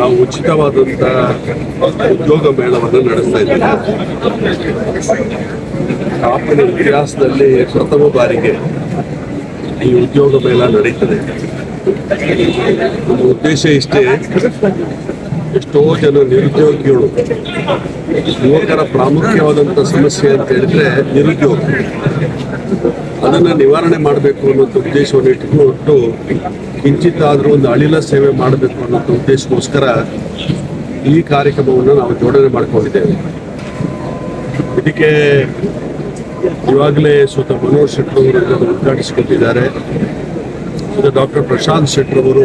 ನಾವು ಉಚಿತವಾದಂಥ ಉದ್ಯೋಗ ಮೇಳವನ್ನು ನಡೆಸ್ತಾ ಇದ್ದೇವೆ. ಕಾಪಿನ ಇತಿಹಾಸದಲ್ಲಿ ಪ್ರಥಮ ಬಾರಿಗೆ ಈ ಉದ್ಯೋಗ ಮೇಳ ನಡೀತದೆ. ನಮ್ಮ ಉದ್ದೇಶ ಇಷ್ಟೇ, ಎಷ್ಟೋ ಜನ ನಿರುದ್ಯೋಗಿಗಳು, ಯುವಕರ ಪ್ರಾಮುಖ್ಯವಾದಂಥ ಸಮಸ್ಯೆ ಅಂತ ಹೇಳಿದ್ರೆ ನಿರುದ್ಯೋಗ, ಅದನ್ನು ನಿವಾರಣೆ ಮಾಡಬೇಕು ಅನ್ನೋಂಥ ಉದ್ದೇಶವನ್ನು ಇಟ್ಟುಕೊಂಡು ಕಿಂಚಿತ್ತಾದರೂ ಒಂದು ಅಳಿಲ ಸೇವೆ ಮಾಡಬೇಕು ಅನ್ನೋಂಥ ಉದ್ದೇಶಕ್ಕೋಸ್ಕರ ಈ ಕಾರ್ಯಕ್ರಮವನ್ನು ನಾವು ಜೋಡಣೆ ಮಾಡಿಕೊಂಡಿದ್ದೇವೆ. ಇದಕ್ಕೆ ಇವಾಗಲೇ ಸ್ವತಃ ಮನೋಹರ್ ಶೆಟ್ಟರ್ ಅವರು ಉದ್ಘಾಟಿಸಿಕೊಟ್ಟಿದ್ದಾರೆ. ಡಾಕ್ಟರ್ ಪ್ರಶಾಂತ್ ಶೆಟ್ಟರ್ ಅವರು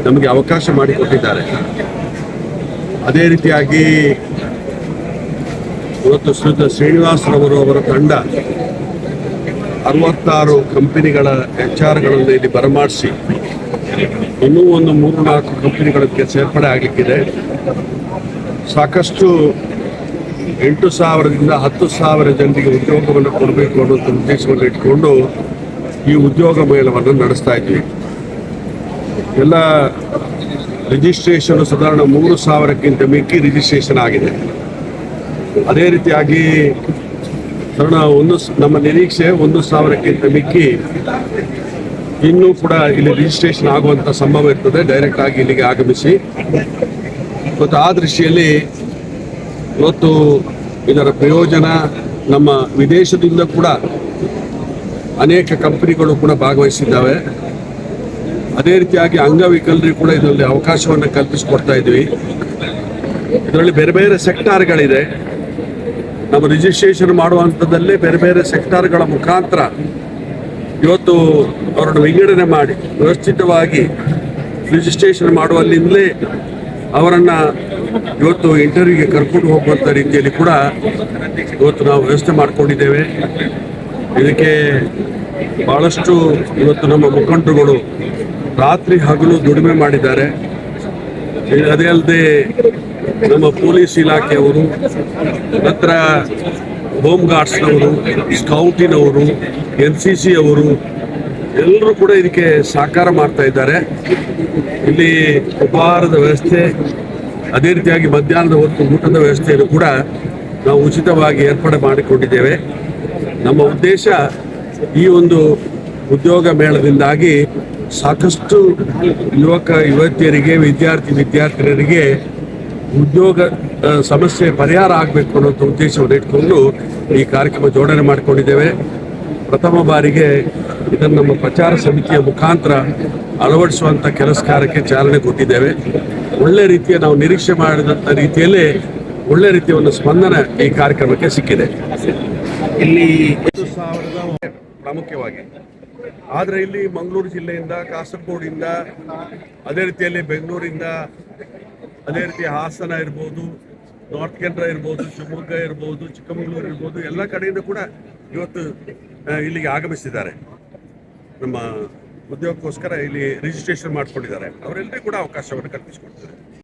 ನಮಗೆ ಅವಕಾಶ ಮಾಡಿಕೊಟ್ಟಿದ್ದಾರೆ. ಅದೇ ರೀತಿಯಾಗಿ ಇವತ್ತು ಶ್ರೀನಿವಾಸರವರು ಅವರ ತಂಡ 66 ಕಂಪನಿಗಳ HR-ಗಳನ್ನು ಇಲ್ಲಿ ಬರಮಾಡಿಸಿ ಇನ್ನೂ ಒಂದು 3-4 ಕಂಪನಿಗಳಿಗೆ ಸೇರ್ಪಡೆ ಆಗಲಿಕ್ಕಿದೆ. ಸಾಕಷ್ಟು 8,000ದಿಂದ 10,000 ಜನರಿಗೆ ಉದ್ಯೋಗವನ್ನು ಕೊಡಬೇಕು ಅನ್ನೋಂಥ ಉದ್ದೇಶವನ್ನು ಇಟ್ಕೊಂಡು ಈ ಉದ್ಯೋಗ ಮೇಳವನ್ನು ನಡೆಸ್ತಾ ಇದ್ವಿ. ಎಲ್ಲ ರಿಜಿಸ್ಟ್ರೇಷನ್ ಸಾಧಾರಣ 3,000ಕ್ಕಿಂತ ಮಿಕ್ಕಿ ರಿಜಿಸ್ಟ್ರೇಷನ್ ಆಗಿದೆ. ಅದೇ ರೀತಿಯಾಗಿ ಕಾರಣ ನಮ್ಮ ನಿರೀಕ್ಷೆ 1,000ಕ್ಕಿಂತ ಮಿಕ್ಕಿ ಇನ್ನೂ ಕೂಡ ಇಲ್ಲಿ ರಿಜಿಸ್ಟ್ರೇಷನ್ ಆಗುವಂಥ ಸಂಭವ ಇರ್ತದೆ ಡೈರೆಕ್ಟ್ ಆಗಿ ಇಲ್ಲಿಗೆ ಆಗಮಿಸಿ. ಮತ್ತು ಆ ದೃಷ್ಟಿಯಲ್ಲಿ ಇವತ್ತು ಇದರ ಪ್ರಯೋಜನ ನಮ್ಮ ವಿದೇಶದಿಂದ ಕೂಡ ಅನೇಕ ಕಂಪನಿಗಳು ಕೂಡ ಭಾಗವಹಿಸಿದ್ದಾವೆ. ಅದೇ ರೀತಿಯಾಗಿ ಅಂಗವಿಕಲರಿಗೆ ಕೂಡ ಇದರಲ್ಲಿ ಅವಕಾಶವನ್ನು ಕಲ್ಪಿಸಿಕೊಡ್ತಾ ಇದ್ವಿ. ಇದರಲ್ಲಿ ಬೇರೆ ಬೇರೆ ಸೆಕ್ಟಾರ್ಗಳಿದೆ. ನಮ್ಮ ರಿಜಿಸ್ಟ್ರೇಷನ್ ಮಾಡುವಂಥದ್ದಲ್ಲೇ ಬೇರೆ ಬೇರೆ ಸೆಕ್ಟಾರ್ಗಳ ಮುಖಾಂತರ ಇವತ್ತು ಅವರನ್ನು ವಿಂಗಡಣೆ ಮಾಡಿ ವ್ಯವಸ್ಥಿತವಾಗಿ ರಿಜಿಸ್ಟ್ರೇಷನ್ ಮಾಡುವಲ್ಲಿಂದಲೇ ಅವರನ್ನು ಇವತ್ತು ಇಂಟರ್ವ್ಯೂಗೆ ಕರ್ಕೊಂಡು ಹೋಗುವಂಥ ರೀತಿಯಲ್ಲಿ ಕೂಡ ಇವತ್ತು ನಾವು ವ್ಯವಸ್ಥೆ ಮಾಡಿಕೊಂಡಿದ್ದೇವೆ. ಇದಕ್ಕೆ ಭಾಳಷ್ಟು ಇವತ್ತು ನಮ್ಮ ಮುಖಂಡರುಗಳು ರಾತ್ರಿ ಹಗಲು ದುಡಿಮೆ ಮಾಡಿದ್ದಾರೆ. ಅದೇ ಅಲ್ಲದೆ ನಮ್ಮ ಪೊಲೀಸ್ ಇಲಾಖೆಯವರು, ನಂತರ ಹೋಮ್ ಗಾರ್ಡ್ಸ್ನವರು, ಸ್ಕೌಟಿನವರು, NCC ಅವರು ಎಲ್ಲರೂ ಕೂಡ ಇದಕ್ಕೆ ಸಹಕಾರ ಮಾಡ್ತಾ ಇದ್ದಾರೆ. ಇಲ್ಲಿ ಉಪಹಾರದ ವ್ಯವಸ್ಥೆ, ಅದೇ ರೀತಿಯಾಗಿ ಮಧ್ಯಾಹ್ನದ ಹೊತ್ತು ಊಟದ ವ್ಯವಸ್ಥೆಯನ್ನು ಕೂಡ ನಾವು ಉಚಿತವಾಗಿ ಏರ್ಪಾಡು ಮಾಡಿಕೊಂಡಿದ್ದೇವೆ. ನಮ್ಮ ಉದ್ದೇಶ ಈ ಒಂದು ಉದ್ಯೋಗ ಮೇಳದಿಂದಾಗಿ ಸಾಕಷ್ಟು ಯುವತಿಯರಿಗೆ, ವಿದ್ಯಾರ್ಥಿನಿಯರಿಗೆ ಉದ್ಯೋಗ ಸಮಸ್ಯೆ ಪರಿಹಾರ ಆಗಬೇಕು ಅನ್ನೋಂಥ ಉದ್ದೇಶವನ್ನು ಇಟ್ಕೊಂಡು ಈ ಕಾರ್ಯಕ್ರಮ ಜೋಡಣೆ ಮಾಡಿಕೊಂಡಿದ್ದೇವೆ. ಪ್ರಥಮ ಬಾರಿಗೆ ಇದನ್ನು ನಮ್ಮ ಪ್ರಚಾರ ಸಮಿತಿಯ ಮುಖಾಂತರ ಅಳವಡಿಸುವಂಥ ಕೆಲಸ ಕಾರ್ಯಕ್ಕೆ ಚಾಲನೆ ಕೊಟ್ಟಿದ್ದೇವೆ. ಒಳ್ಳೆ ರೀತಿಯ ನಾವು ನಿರೀಕ್ಷೆ ಮಾಡಿದಂಥ ರೀತಿಯಲ್ಲೇ ಒಳ್ಳೆ ರೀತಿಯ ಒಂದು ಸ್ಪಂದನೆ ಈ ಕಾರ್ಯಕ್ರಮಕ್ಕೆ ಸಿಕ್ಕಿದೆ. ಇಲ್ಲಿ 1,000 ಪ್ರಾಮುಖ್ಯವಾಗಿ, ಆದರೆ ಇಲ್ಲಿ ಮಂಗಳೂರು ಜಿಲ್ಲೆಯಿಂದ, ಕಾಸರಗೋಡಿಂದ, ಅದೇ ರೀತಿಯಲ್ಲಿ ಬೆಂಗಳೂರಿಂದ, ಅದೇ ರೀತಿ ಹಾಸನ ಇರ್ಬೋದು, ನಾರ್ತ್ ಕೇಂದ್ರ ಇರ್ಬೋದು, ಶಿವಮೊಗ್ಗ ಇರ್ಬೋದು, ಚಿಕ್ಕಮಗಳೂರು ಇರ್ಬೋದು, ಎಲ್ಲ ಕಡೆಯಿಂದ ಕೂಡ ಇವತ್ತು ಇಲ್ಲಿಗೆ ಆಗಮಿಸಿದ್ದಾರೆ. ನಮ್ಮ ಉದ್ಯೋಗಕ್ಕೋಸ್ಕರ ಇಲ್ಲಿ ರಿಜಿಸ್ಟ್ರೇಷನ್ ಮಾಡ್ಕೊಂಡಿದ್ದಾರೆ. ಅವರೆಲ್ಲರಿಗೂ ಕೂಡ ಅವಕಾಶವನ್ನು ಕಲ್ಪಿಸಿಕೊಡ್ತಾರೆ.